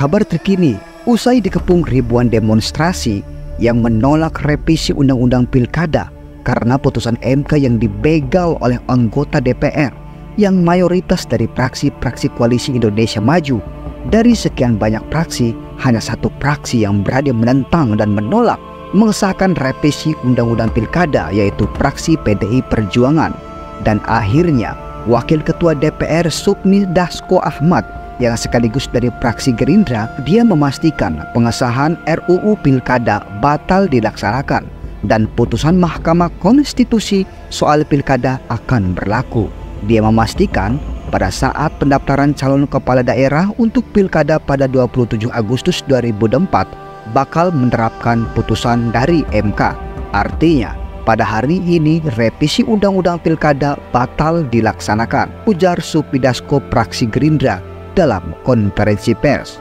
Kabar terkini, usai dikepung ribuan demonstrasi yang menolak revisi Undang-Undang Pilkada karena putusan MK yang dibegal oleh anggota DPR yang mayoritas dari praksi-praksi Koalisi Indonesia Maju. Dari sekian banyak praksi, hanya satu praksi yang berani menentang dan menolak mengesahkan revisi Undang-Undang Pilkada, yaitu praksi PDI Perjuangan. Dan akhirnya, Wakil Ketua DPR Sukmi Dasko Ahmad yang sekaligus dari praksi Gerindra, dia memastikan pengesahan RUU Pilkada batal dilaksanakan dan putusan Mahkamah Konstitusi soal Pilkada akan berlaku. Dia memastikan pada saat pendaftaran calon kepala daerah untuk Pilkada pada 27 Agustus 2024 bakal menerapkan putusan dari MK. Artinya, pada hari ini revisi Undang-Undang Pilkada batal dilaksanakan, ujar Sukmi Dasko praksi Gerindra dalam konferensi pers.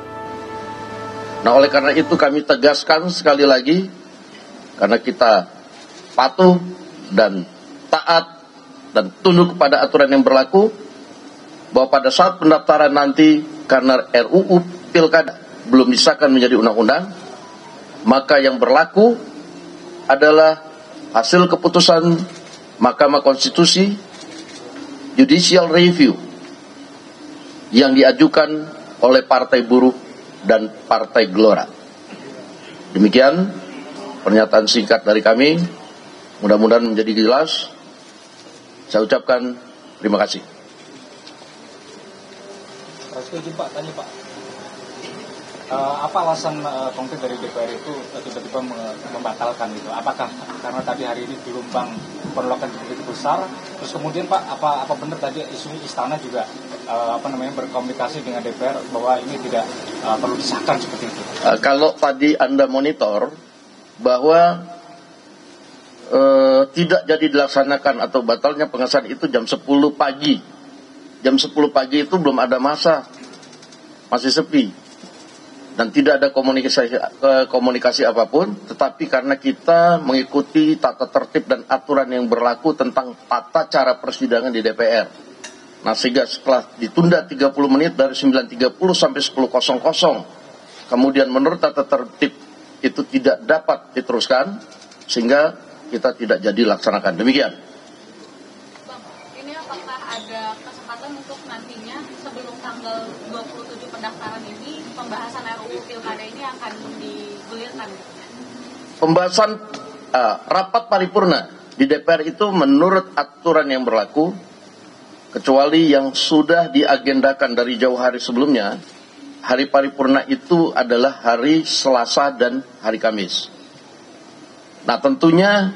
Nah, oleh karena itu kami tegaskan sekali lagi, karena kita patuh dan taat dan tunduk kepada aturan yang berlaku, bahwa pada saat pendaftaran nanti karena RUU Pilkada belum disahkan menjadi undang-undang, maka yang berlaku adalah hasil keputusan Mahkamah Konstitusi Judicial Review yang diajukan oleh Partai Buruh dan Partai Gelora. Demikian pernyataan singkat dari kami, mudah-mudahan menjadi jelas. Saya ucapkan terima kasih. Setuju Pak, tanya Pak. Apa alasan konkret dari DPR itu tiba-tiba membatalkan itu? Apakah karena tadi hari ini gelombang penolakan begitu besar? Terus kemudian Pak, apa benar tadi isu istana juga berkomunikasi dengan DPR bahwa ini tidak perlu disahkan seperti itu? Kalau tadi Anda monitor bahwa tidak jadi dilaksanakan atau batalnya pengesahan itu jam 10 pagi. Jam 10 pagi itu belum ada masa, masih sepi. Dan tidak ada komunikasi apapun, tetapi karena kita mengikuti tata tertib dan aturan yang berlaku tentang tata cara persidangan di DPR. Nah, sehingga setelah ditunda 30 menit dari 9.30 sampai 10.00, kemudian menurut tata tertib itu tidak dapat diteruskan, sehingga kita tidak jadi laksanakan. Demikian. Bang, ini apakah ada kesempatan untuk nantinya sebelum tanggal 27 pendaftaran ini, pembahasan RUU Pilkada ini akan digulirkan? Pembahasan rapat paripurna di DPR itu menurut aturan yang berlaku, kecuali yang sudah diagendakan dari jauh hari sebelumnya, hari paripurna itu adalah hari Selasa dan hari Kamis. Nah, tentunya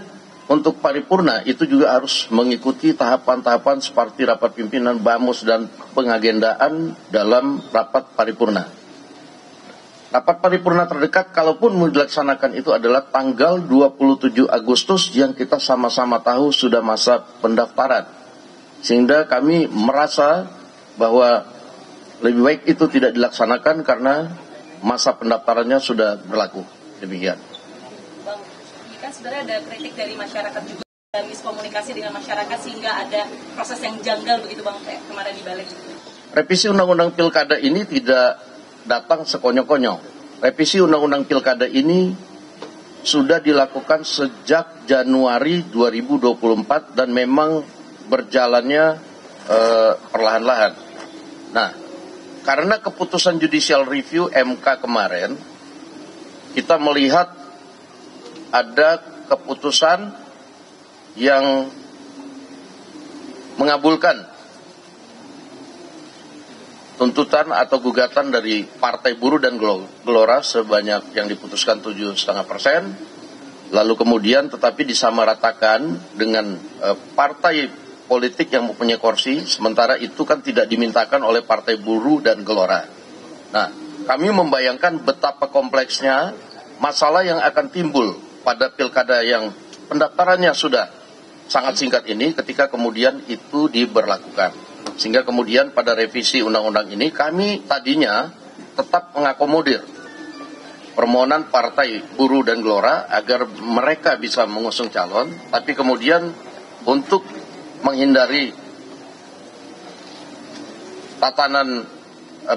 untuk paripurna itu juga harus mengikuti tahapan-tahapan seperti rapat pimpinan BAMUS dan pengagendaan dalam rapat paripurna. Rapat paripurna terdekat kalaupun mau dilaksanakan itu adalah tanggal 27 Agustus yang kita sama-sama tahu sudah masa pendaftaran. Sehingga kami merasa bahwa lebih baik itu tidak dilaksanakan karena masa pendaftarannya sudah berlaku. Demikian. Bang, ini kan sebenarnya ada kritik dari masyarakat juga, dan miskomunikasi dengan masyarakat sehingga ada proses yang janggal begitu Bang, kayak kemarin di balik. Revisi Undang-Undang Pilkada ini tidak datang sekonyong-konyong. Revisi Undang-Undang Pilkada ini sudah dilakukan sejak Januari 2024 dan memang berjalannya perlahan-lahan. Nah, karena keputusan Judicial Review MK kemarin, kita melihat ada keputusan yang mengabulkan tuntutan atau gugatan dari Partai Buruh dan Gelora sebanyak yang diputuskan 7,5%, lalu kemudian tetapi disamaratakan dengan partai politik yang mempunyai kursi, sementara itu kan tidak dimintakan oleh Partai Buruh dan Gelora. Nah, kami membayangkan betapa kompleksnya masalah yang akan timbul pada pilkada yang pendaftarannya sudah sangat singkat ini ketika kemudian itu diberlakukan. Sehingga kemudian pada revisi undang-undang ini kami tadinya tetap mengakomodir permohonan Partai Buruh dan Gelora agar mereka bisa mengusung calon, tapi kemudian untuk menghindari tatanan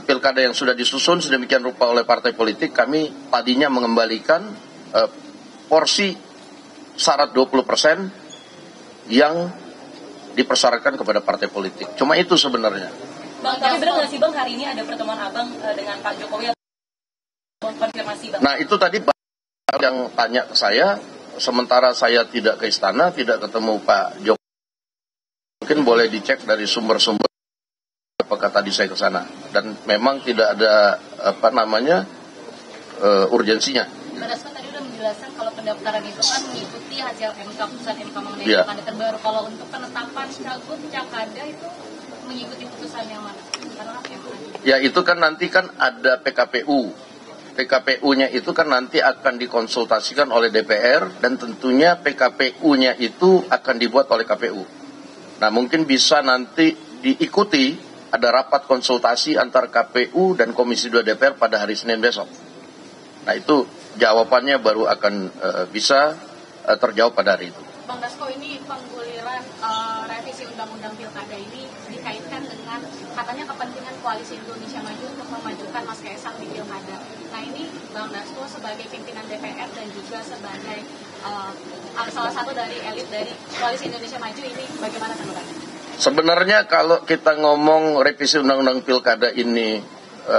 pilkada yang sudah disusun sedemikian rupa oleh partai politik, kami tadinya mengembalikan porsi syarat 20% yang dipersyaratkan kepada partai politik. Cuma itu sebenarnya. Bang, tapi benar nggak sih Bang, hari ini ada pertemuan Abang dengan Pak Jokowi? Konfirmasi Bang. Nah itu tadi yang tanya ke saya, sementara saya tidak ke istana, tidak ketemu Pak Jokowi. Mungkin boleh dicek dari sumber-sumber apakah tadi saya ke sana. Dan memang tidak ada urgensinya. Pak Dasko tadi udah menjelaskan kalau pendaftaran itu kan mengikuti hasil MK, putusan MK mengenai pilkada terbaru. Kalau untuk penetapan cagup Cakada itu mengikuti putusan yang mana? Karena MK. Ya itu kan nanti kan ada PKPU. PKPU-nya itu kan nanti akan dikonsultasikan oleh DPR dan tentunya PKPU-nya itu akan dibuat oleh KPU. Nah mungkin bisa nanti diikuti ada rapat konsultasi antar KPU dan Komisi 2 DPR pada hari Senin besok. Nah itu jawabannya baru akan bisa terjawab pada hari itu. Bang Dasko, ini pengguliran revisi Undang-Undang Pilkada ini dikaitkan dengan katanya kepentingan Koalisi Indonesia Maju untuk memajukan Mas Kaisang di Pilkada. Nah ini Bang Dasko sebagai pimpinan DPR dan juga sebagai salah satu dari elit dari Koalisi Indonesia Maju ini bagaimana tanggapannya? Sebenarnya kalau kita ngomong revisi Undang-Undang Pilkada ini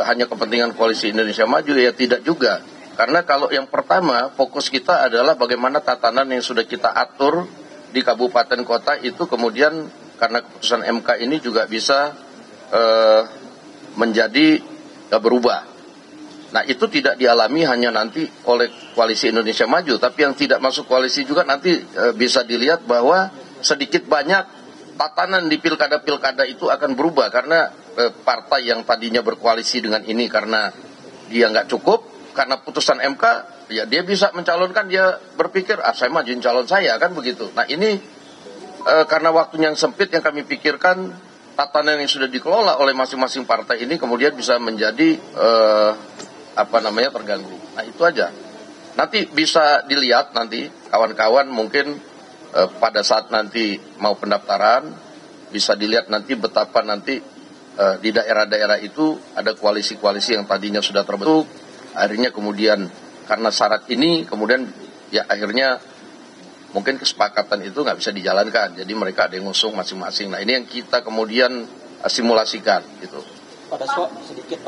hanya kepentingan Koalisi Indonesia Maju, ya tidak juga. Karena kalau yang pertama, fokus kita adalah bagaimana tatanan yang sudah kita atur di kabupaten kota itu kemudian karena keputusan MK ini juga bisa menjadi berubah. Nah itu tidak dialami hanya nanti oleh Koalisi Indonesia Maju, tapi yang tidak masuk koalisi juga nanti bisa dilihat bahwa sedikit banyak tatanan di pilkada-pilkada itu akan berubah karena partai yang tadinya berkoalisi dengan ini karena dia nggak cukup, karena putusan MK, ya dia bisa mencalonkan, dia berpikir, saya majuin calon saya, kan begitu. Nah ini karena waktunya yang sempit yang kami pikirkan, tatanan yang sudah dikelola oleh masing-masing partai ini kemudian bisa menjadi terganggu. Nah itu aja. Nanti bisa dilihat nanti kawan-kawan mungkin pada saat nanti mau pendaftaran, bisa dilihat nanti betapa nanti di daerah-daerah itu ada koalisi-koalisi yang tadinya sudah terbentuk, akhirnya kemudian karena syarat ini kemudian ya akhirnya mungkin kesepakatan itu nggak bisa dijalankan, jadi mereka ada yang ngusung masing-masing. Nah ini yang kita kemudian simulasikan gitu. Pada sedikit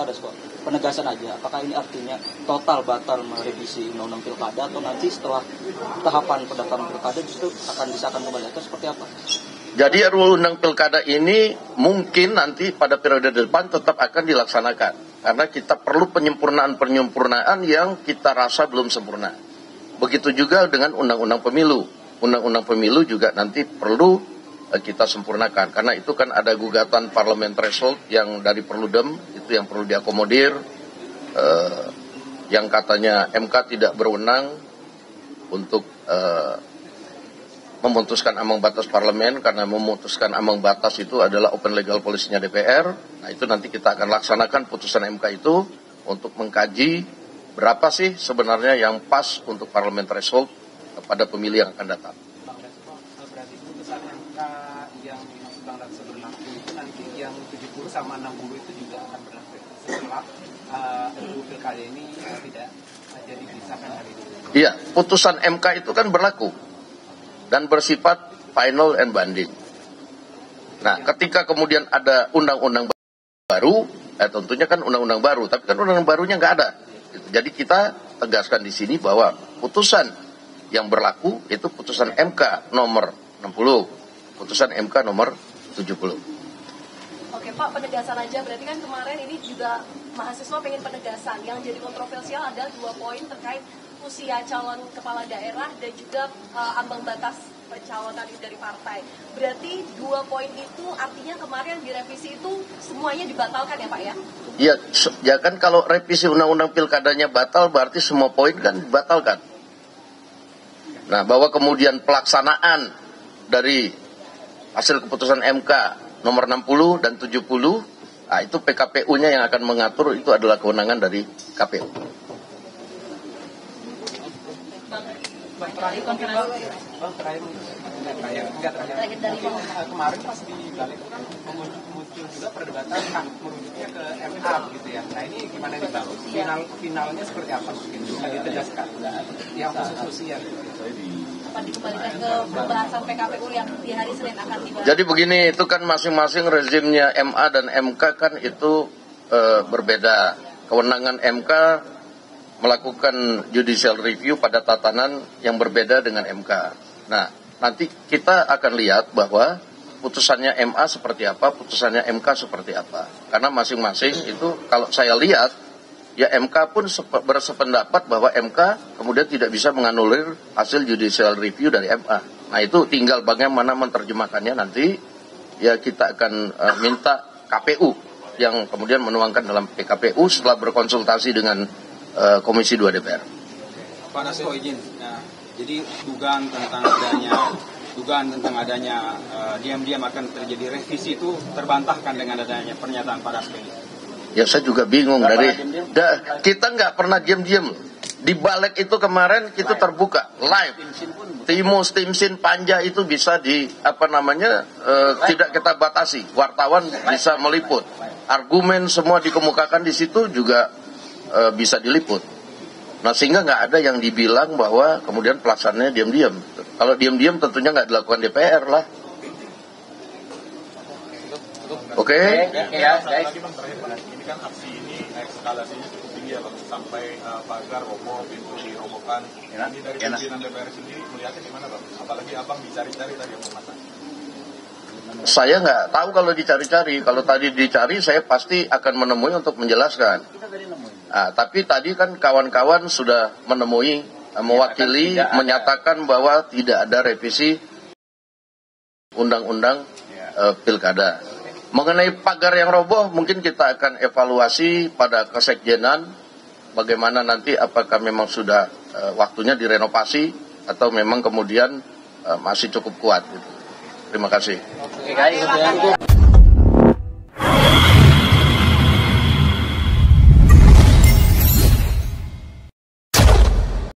penegasan aja, apakah ini artinya total batal merevisi undang-undang pilkada atau nanti setelah tahapan pendaftaran pilkada justru akan disahkan kembali atau seperti apa? Jadi RUU Undang Pilkada ini mungkin nanti pada periode depan tetap akan dilaksanakan. Karena kita perlu penyempurnaan yang kita rasa belum sempurna. Begitu juga dengan Undang-Undang Pemilu. Undang-Undang Pemilu juga nanti perlu kita sempurnakan. Karena itu kan ada gugatan parlemen threshold yang dari Perludem, itu yang perlu diakomodir. Yang katanya MK tidak berwenang untuk memutuskan ambang batas parlemen, karena memutuskan ambang batas itu adalah open legal policy-nya DPR. Nah itu nanti kita akan laksanakan putusan MK itu untuk mengkaji berapa sih sebenarnya yang pas untuk parlemen threshold pada pemilih yang akan datang. Berarti putusan MK yang Bang Dasko berlaku itu nanti yang 70 sama 60 itu juga akan berlaku setelah RUU Pilkada ini tidak jadi disahkan hari ini. Iya, putusan MK itu kan berlaku dan bersifat final and binding. Nah, ketika kemudian ada undang-undang baru, tentunya kan undang-undang baru, tapi kan undang-undang barunya nggak ada. Jadi kita tegaskan di sini bahwa putusan yang berlaku itu putusan MK nomor 60, putusan MK nomor 70. Oke Pak, penegasan aja, berarti kan kemarin ini juga mahasiswa pengen penegasan. Yang jadi kontroversial adalah 2 poin terkait usia calon kepala daerah dan juga ambang batas pencalonan dari partai. Berarti 2 poin itu artinya kemarin direvisi itu semuanya dibatalkan ya Pak ya? Iya, ya kan kalau revisi undang-undang pilkadanya batal berarti semua poin kan dibatalkan. Nah, bahwa kemudian pelaksanaan dari hasil keputusan MK nomor 60 dan 70, nah itu PKPU-nya yang akan mengatur, itu adalah kewenangan dari KPU. Terakhir dari kemarin pas di balik itu kan muncul juga perdebatan merujuknya ke MA gitu ya. Nah ini gimana nih Bang? Finalnya seperti apa mungkin bisa ditegaskan? Yang khusus ya. apa dikembalikan ke pembahasan PKPU yang di hari Senin akan dibahas? Jadi begini, itu kan masing-masing rezimnya MA dan MK kan itu berbeda. Kewenangan MK melakukan judicial review pada tatanan yang berbeda dengan MK. Nah, nanti kita akan lihat bahwa putusannya MA seperti apa, putusannya MK seperti apa. Karena masing-masing itu kalau saya lihat, ya MK pun bersependapat bahwa MK kemudian tidak bisa menganulir hasil judicial review dari MA. Nah itu tinggal bagaimana menerjemahkannya nanti, ya kita akan minta KPU yang kemudian menuangkan dalam PKPU setelah berkonsultasi dengan Komisi 2 DPR. Pak Dasko izin, nah, jadi dugaan tentang adanya diam-diam akan terjadi revisi itu terbantahkan dengan adanya pernyataan Pak Dasko ini. Ya saya juga bingung kita nggak pernah diam-diam. Di balik itu kemarin kita terbuka live. Timus, Timsin, Panja itu bisa tidak kita batasi. Wartawan bisa meliput. Argumen semua dikemukakan di situ juga bisa diliput. Nah sehingga nggak ada yang dibilang bahwa kemudian pelaksanaannya diam-diam. Kalau diam-diam tentunya nggak dilakukan DPR lah. Oke. Ini kan aksi ini eskalasinya cukup tinggi ya Bang, sampai pagar roboh, pintu dirobohkan. Ini dari pimpinan DPR sendiri melihatnya gimana Bang? Apalagi Abang dicari-cari tadi yang memasak. Saya nggak tahu kalau dicari-cari. Kalau tadi dicari saya pasti akan menemui untuk menjelaskan. Nah, tapi tadi kan kawan-kawan sudah menemui, mewakili, menyatakan bahwa tidak ada revisi undang-undang pilkada. Mengenai pagar yang roboh, mungkin kita akan evaluasi pada kesekjenan bagaimana nanti apakah memang sudah waktunya direnovasi atau memang kemudian masih cukup kuat. Gitu. Terima kasih.